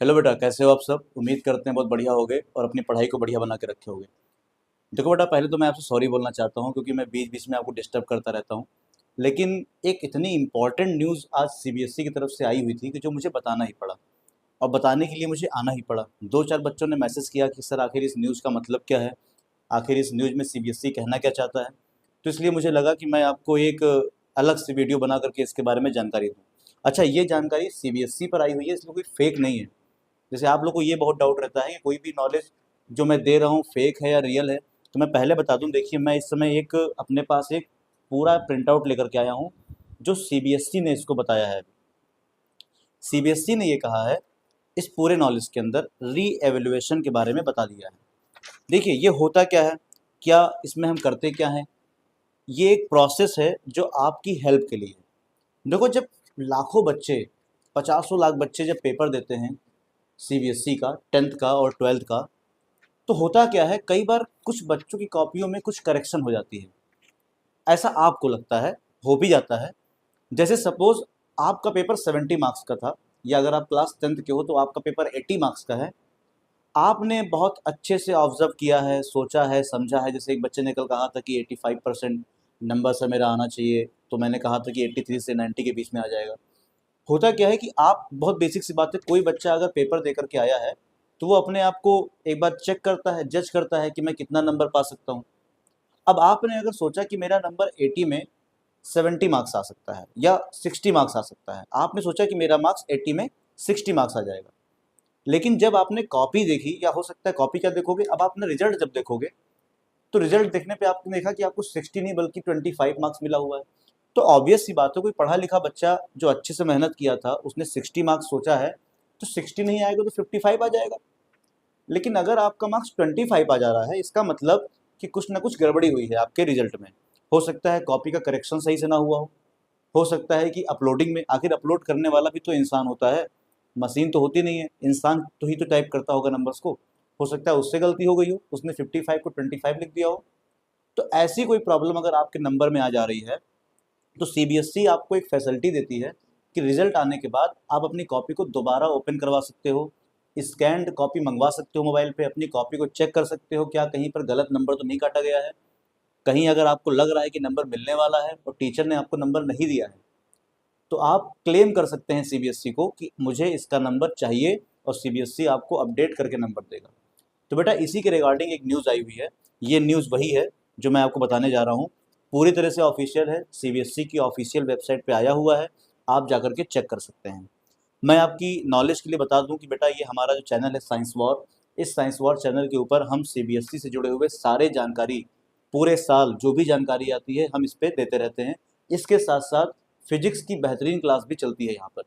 Hello बेटा, कैसे हो आप सब? उम्मीद करते हैं बहुत बढ़िया होगे और अपनी पढ़ाई को बढ़िया बना के रखे होगे। देखो बेटा, पहले तो मैं आपसे सॉरी बोलना चाहता हूँ क्योंकि मैं बीच बीच में आपको डिस्टर्ब करता रहता हूँ। लेकिन एक इतनी इम्पोर्टेंट न्यूज़ आज सीबीएसई की तरफ से आई हुई थी कि जो मुझे बताना ही पड़ा, और बताने के लिए मुझे आना ही पड़ा। दो चार बच्चों ने मैसेज किया कि सर आखिर इस न्यूज़ का मतलब क्या है, आखिर इस न्यूज़ में सीबीएसई कहना क्या चाहता है। तो इसलिए मुझे लगा कि मैं आपको एक अलग से वीडियो बना करके इसके बारे में जानकारी दूँ। अच्छा, ये जानकारी सीबीएसई पर आई हुई है, इसमें कोई फेक नहीं है। जैसे आप लोग को ये बहुत डाउट रहता है कि कोई भी नॉलेज जो मैं दे रहा हूँ फेक है या रियल है। तो मैं पहले बता दूं, देखिए मैं इस समय एक अपने पास एक पूरा प्रिंट आउट लेकर के आया हूँ जो सीबीएसई ने इसको बताया है। सीबीएसई ने ये कहा है, इस पूरे नॉलेज के अंदर री एवेल्युएशन के बारे में बता दिया है। देखिए ये होता क्या है, क्या इसमें हम करते क्या हैं। ये एक प्रोसेस है जो आपकी हेल्प के लिए है। देखो, जब लाखों बच्चे, पचासों लाख बच्चे जब पेपर देते हैं सीबीएसई का, टेंथ का और ट्वेल्थ का, तो होता क्या है, कई बार कुछ बच्चों की कॉपियों में कुछ करेक्शन हो जाती है। ऐसा आपको लगता है, हो भी जाता है। जैसे सपोज आपका पेपर 70 मार्क्स का था, या अगर आप क्लास टेंथ के हो तो आपका पेपर 80 मार्क्स का है। आपने बहुत अच्छे से ऑब्जर्व किया है, सोचा है, समझा है। जैसे एक बच्चे ने कल कहा था कि 85% नंबर से मेरा आना चाहिए, तो मैंने कहा था कि 83 से 90 के बीच में आ जाएगा। होता क्या है कि आप, बहुत बेसिक सी बात है, कोई बच्चा अगर पेपर दे करके आया है तो वो अपने आप को एक बार चेक करता है, जज करता है कि मैं कितना नंबर पा सकता हूँ। अब आपने अगर सोचा कि मेरा नंबर 80 में 70 मार्क्स आ सकता है या 60 मार्क्स आ सकता है, आपने सोचा कि मेरा मार्क्स 80 में 60 मार्क्स आ जाएगा। लेकिन जब आपने कॉपी देखी, या हो सकता है कॉपी क्या देखोगे, अब आपने रिजल्ट जब देखोगे, तो रिजल्ट देखने पे आपने देखा कि आपको 60 नहीं बल्कि 25 मार्क्स मिला हुआ है। तो ऑब्वियस सी बात है, कोई पढ़ा लिखा बच्चा जो अच्छे से मेहनत किया था, उसने 60 मार्क्स सोचा है, तो 60 नहीं आएगा तो 55 आ जाएगा। लेकिन अगर आपका मार्क्स 25 आ जा रहा है, इसका मतलब कि कुछ ना कुछ गड़बड़ी हुई है आपके रिजल्ट में। हो सकता है कॉपी का करेक्शन सही से ना हुआ हो सकता है कि अपलोडिंग में, आखिर अपलोड करने वाला भी तो इंसान होता है, मशीन तो होती नहीं है, इंसान तो ही तो टाइप करता होगा नंबर्स को। हो सकता है उससे गलती हो गई हो, उसने 55 को 25 लिख दिया हो। तो ऐसी कोई प्रॉब्लम अगर आपके नंबर में आ जा रही है, तो सीबीएसई आपको एक फैसिलिटी देती है कि रिजल्ट आने के बाद आप अपनी कॉपी को दोबारा ओपन करवा सकते हो, स्कैन्ड कॉपी मंगवा सकते हो, मोबाइल पे अपनी कॉपी को चेक कर सकते हो, क्या कहीं पर गलत नंबर तो नहीं काटा गया है। कहीं अगर आपको लग रहा है कि नंबर मिलने वाला है और टीचर ने आपको नंबर नहीं दिया है, तो आप क्लेम कर सकते हैं सीबीएसई को कि मुझे इसका नंबर चाहिए, और सीबीएसई आपको अपडेट करके नंबर देगा। तो बेटा, इसी के रिगार्डिंग एक न्यूज़ आई हुई है। ये न्यूज़ वही है जो मैं आपको बताने जा रहा हूँ। पूरी तरह से ऑफिशियल है, सीबीएसई की ऑफिशियल वेबसाइट पे आया हुआ है, आप जा के चेक कर सकते हैं। मैं आपकी नॉलेज के लिए बता दूं कि बेटा, ये हमारा जो चैनल है साइंस वॉर, इस साइंस वॉर चैनल के ऊपर हम सीबीएसई से जुड़े हुए सारे जानकारी, पूरे साल जो भी जानकारी आती है हम इस पे देते रहते हैं। इसके साथ साथ फिजिक्स की बेहतरीन क्लास भी चलती है यहाँ पर।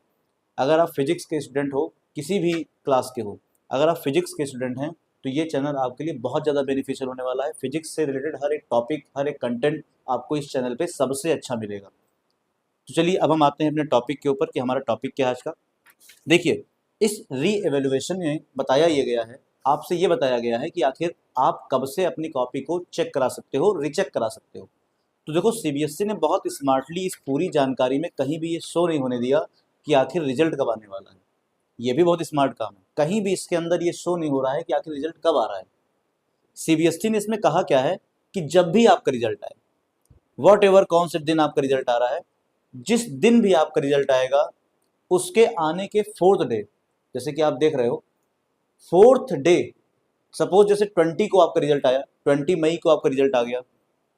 अगर आप फिजिक्स के स्टूडेंट हो, किसी भी क्लास के हो, अगर आप फिजिक्स के स्टूडेंट हैं, तो ये चैनल आपके लिए बहुत ज़्यादा बेनिफिशियल होने वाला है। फिजिक्स से रिलेटेड हर एक टॉपिक, हर एक कंटेंट आपको इस चैनल पे सबसे अच्छा मिलेगा। तो चलिए अब हम आते हैं अपने टॉपिक के ऊपर कि हमारा टॉपिक क्या है आज का। देखिए, इस री एवेल्युएशन में बताया ये गया है, आपसे ये बताया गया है कि आखिर आप कब से अपनी कॉपी को चेक करा सकते हो, रीचेक करा सकते हो। तो देखो, सीबीएसई ने बहुत स्मार्टली इस पूरी जानकारी में कहीं भी ये शो नहीं होने दिया कि आखिर रिजल्ट कब आने वाला है। ये भी बहुत स्मार्ट काम है, कहीं भी इसके अंदर ये शो नहीं हो रहा है कि आखिर रिजल्ट कब आ रहा है। सीबीएसई ने इसमें कहा क्या है कि जब भी आपका रिजल्ट आए, वॉट एवर कौन से दिन आपका रिजल्ट आ रहा है, जिस दिन भी आपका रिजल्ट आएगा, उसके आने के फोर्थ डे, जैसे कि आप देख रहे हो, फोर्थ डे, सपोज जैसे 20 को आपका रिजल्ट आया, 20 मई को आपका रिजल्ट आ गया,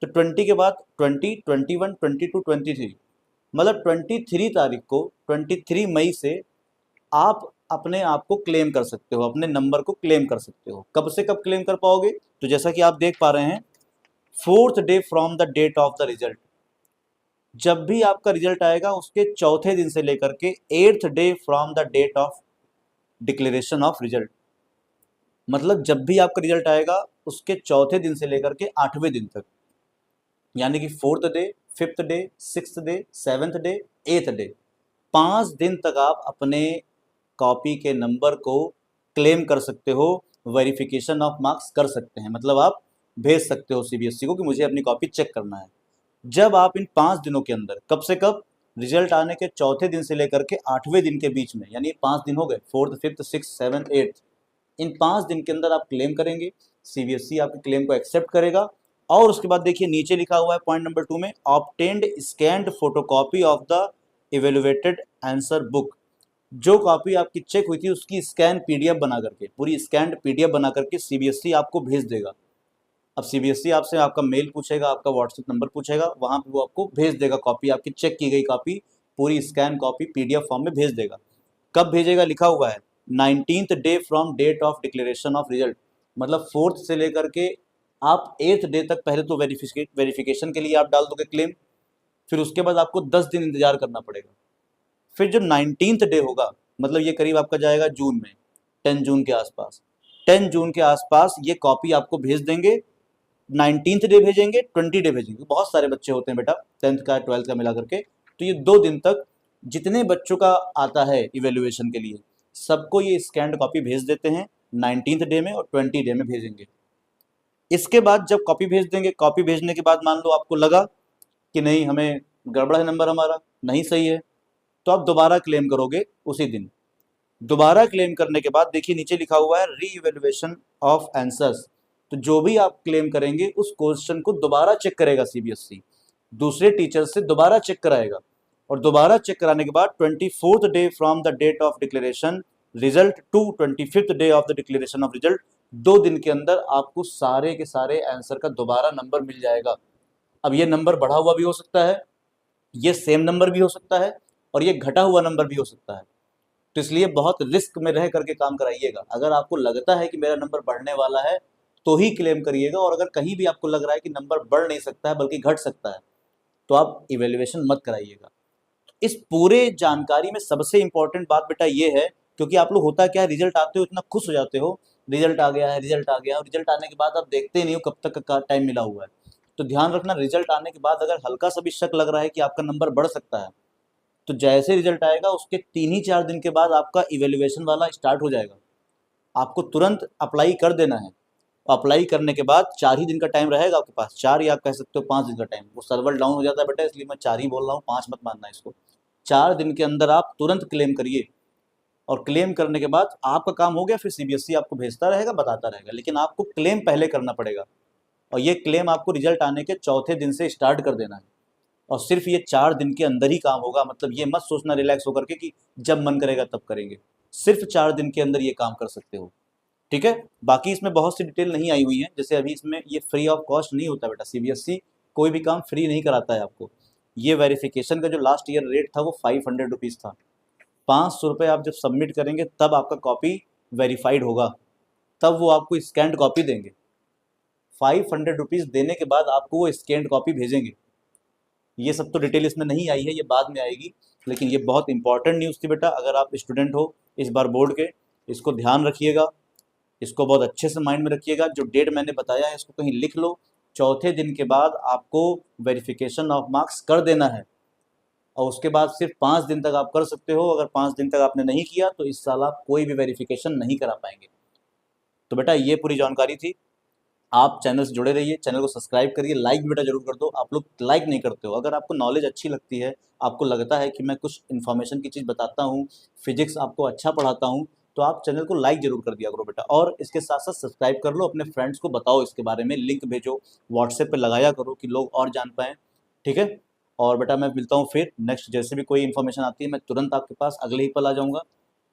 तो 20 के बाद 20, 21, 22, 23, मतलब 23 तारीख को, 23 मई से आप अपने आप को क्लेम कर सकते हो, अपने नंबर को क्लेम कर सकते हो। कब से कब क्लेम कर पाओगे, तो जैसा कि आप देख पा रहे हैं, fourth day from the date of the result. जब भी आपका रिजल्ट आएगा उसके चौथे दिन से लेकर के eighth day from the date of declaration of result. मतलब जब भी आपका रिजल्ट आएगा उसके चौथे दिन से लेकर के 8वें दिन तक, यानी कि fourth day, fifth day, sixth day, seventh day, एथ डे, 5 दिन तक आप अपने कॉपी के नंबर को क्लेम कर सकते हो, वेरिफिकेशन ऑफ मार्क्स कर सकते हैं। मतलब आप भेज सकते हो सीबीएसई को कि मुझे अपनी कॉपी चेक करना है। जब आप इन 5 दिनों के अंदर, कब से कब, रिजल्ट आने के चौथे दिन से लेकर के 8वें दिन के बीच में, यानी 5 दिन हो गए, 4th 5th 6th 7th 8th, इन 5 दिन के अंदर आप क्लेम करेंगे, सीबीएसई आपके क्लेम को एक्सेप्ट करेगा। और उसके बाद देखिए नीचे लिखा हुआ है पॉइंट नंबर 2 में, obtained scanned photocopy of the evaluated answer book. जो कॉपी आपकी चेक हुई थी उसकी स्कैन पीडीएफ बना करके, पूरी स्कैन्ड पीडीएफ बना करके सीबीएसई आपको भेज देगा। अब सीबीएसई आपसे आपका मेल पूछेगा, आपका व्हाट्सएप नंबर पूछेगा, वहाँ पे वो आपको भेज देगा कॉपी, आपकी चेक की गई कॉपी पूरी स्कैन कॉपी पीडीएफ फॉर्म में भेज देगा। कब भेजेगा लिखा हुआ है, 19th day from date of declaration of result, मतलब 4th से लेकर के आप 8th डे तक पहले तो वेरिफिकेशन के लिए आप डाल दोगे क्लेम, फिर उसके बाद आपको 10 दिन इंतजार करना पड़ेगा। फिर जो 19th डे होगा, मतलब ये करीब आपका जाएगा जून में, 10 जून के आसपास, 10 जून के आसपास ये कॉपी आपको भेज देंगे। 19th डे भेजेंगे, 20 डे भेजेंगे, बहुत सारे बच्चे होते हैं बेटा 10th का 12th का मिला करके, तो ये 2 दिन तक जितने बच्चों का आता है इवेल्युएशन के लिए सबको ये स्कैन्ड कॉपी भेज देते हैं 19th डे में और 20 डे में भेजेंगे। इसके बाद जब कॉपी भेज देंगे, कॉपी भेजने के बाद मान लो आपको लगा कि नहीं हमें गड़बड़ है, नंबर हमारा नहीं सही है, तो आप दोबारा क्लेम करोगे उसी दिन। दोबारा क्लेम करने के बाद देखिए नीचे लिखा हुआ है री इवेल्युएशन ऑफ आंसर्स, तो जो भी आप क्लेम करेंगे उस क्वेश्चन को दोबारा चेक करेगा सीबीएसई, दूसरे टीचर से दोबारा चेक कराएगा, और दोबारा चेक कराने के बाद 24th day from the date of declaration result to 25th day of the declaration of result, 2 दिन के अंदर आपको सारे के सारे आंसर का दोबारा नंबर मिल जाएगा। अब ये नंबर बढ़ा हुआ भी हो सकता है, ये सेम नंबर भी हो सकता है, और ये घटा हुआ नंबर भी हो सकता है, तो इसलिए बहुत रिस्क में रह करके काम कराइएगा। अगर आपको लगता है कि मेरा नंबर बढ़ने वाला है तो ही क्लेम करिएगा, और अगर कहीं भी आपको लग रहा है कि नंबर बढ़ नहीं सकता है बल्कि घट सकता है तो आप इवेल्युएशन मत कराइएगा। इस पूरे जानकारी में सबसे इंपॉर्टेंट बात बेटा ये है, क्योंकि आप लोग होता क्या है, रिजल्ट आते हो इतना खुश हो जाते हो, रिजल्ट आ गया है, रिजल्ट आ गया, और रिजल्ट आने के बाद आप देखते नहीं हो कब तक का टाइम मिला हुआ है। तो ध्यान रखना, रिजल्ट आने के बाद अगर हल्का सा भी शक लग रहा है कि आपका नंबर बढ़ सकता है, तो जैसे रिजल्ट आएगा उसके 3 ही 4 दिन के बाद आपका इवेल्युएशन वाला स्टार्ट हो जाएगा। आपको तुरंत अप्लाई कर देना है, अप्लाई करने के बाद 4 ही दिन का टाइम रहेगा आपके पास, 4 या आप कह सकते हो 5 दिन का टाइम, वो सर्वर डाउन हो जाता है बेटा, इसलिए मैं 4 ही बोल रहा हूँ, 5 मत मानना इसको। 4 दिन के अंदर आप तुरंत क्लेम करिए, और क्लेम करने के बाद आपका काम हो गया, फिर सीबीएसई आपको भेजता रहेगा, बताता रहेगा, लेकिन आपको क्लेम पहले करना पड़ेगा, और ये क्लेम आपको रिजल्ट आने के चौथे दिन से स्टार्ट कर देना है, और सिर्फ ये 4 दिन के अंदर ही काम होगा। मतलब ये मत सोचना रिलैक्स होकर के कि जब मन करेगा तब करेंगे, सिर्फ 4 दिन के अंदर ये काम कर सकते हो, ठीक है। बाकी इसमें बहुत सी डिटेल नहीं आई हुई है, जैसे अभी इसमें ये फ्री ऑफ कॉस्ट नहीं होता बेटा, सीबीएसई कोई भी काम फ्री नहीं कराता है आपको। ये वेरिफिकेशन का जो लास्ट ईयर रेट था वो 500 रुपीज़ था, 500 रुपये आप जब सबमिट करेंगे तब आपका कॉपी वेरीफाइड होगा, तब वो आपको स्कैंड कॉपी देंगे। 500 रुपीज़ देने के बाद आपको वो स्कैंड कॉपी भेजेंगे। ये सब तो डिटेल इसमें नहीं आई है, ये बाद में आएगी, लेकिन ये बहुत इंपॉर्टेंट न्यूज़ थी बेटा। अगर आप स्टूडेंट हो इस बार बोर्ड के, इसको ध्यान रखिएगा, इसको बहुत अच्छे से माइंड में रखिएगा। जो डेट मैंने बताया है इसको कहीं लिख लो, चौथे दिन के बाद आपको वेरिफिकेशन ऑफ मार्क्स कर देना है, और उसके बाद सिर्फ 5 दिन तक आप कर सकते हो। अगर 5 दिन तक आपने नहीं किया तो इस साल आप कोई भी वेरिफिकेशन नहीं करा पाएंगे। तो बेटा ये पूरी जानकारी थी, आप चैनल से जुड़े रहिए, चैनल को सब्सक्राइब करिए, लाइक भी बेटा जरूर कर दो। आप लोग लाइक नहीं करते हो, अगर आपको नॉलेज अच्छी लगती है, आपको लगता है कि मैं कुछ इन्फॉर्मेशन की चीज़ बताता हूँ, फिजिक्स आपको अच्छा पढ़ाता हूँ, तो आप चैनल को लाइक जरूर कर दिया करो बेटा, और इसके साथ साथ सब्सक्राइब कर लो, अपने फ्रेंड्स को बताओ इसके बारे में, लिंक भेजो, व्हाट्सएप पे लगाया करो कि लोग और जान पाएँ, ठीक है। और बेटा मैं मिलता हूँ फिर नेक्स्ट, जैसे भी कोई इन्फॉर्मेशन आती है मैं तुरंत आपके पास अगले ही पल आ जाऊँगा।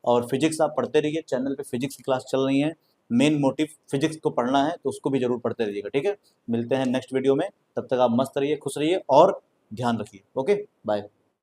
और फिजिक्स आप पढ़ते रहिए, चैनल पे फिजिक्स की क्लास चल रही है, मेन मोटिव फिजिक्स को पढ़ना है तो उसको भी जरूर पढ़ते रहिएगा, ठीक है। मिलते हैं नेक्स्ट वीडियो में, तब तक आप मस्त रहिए, खुश रहिए और ध्यान रखिए। Okay, bye.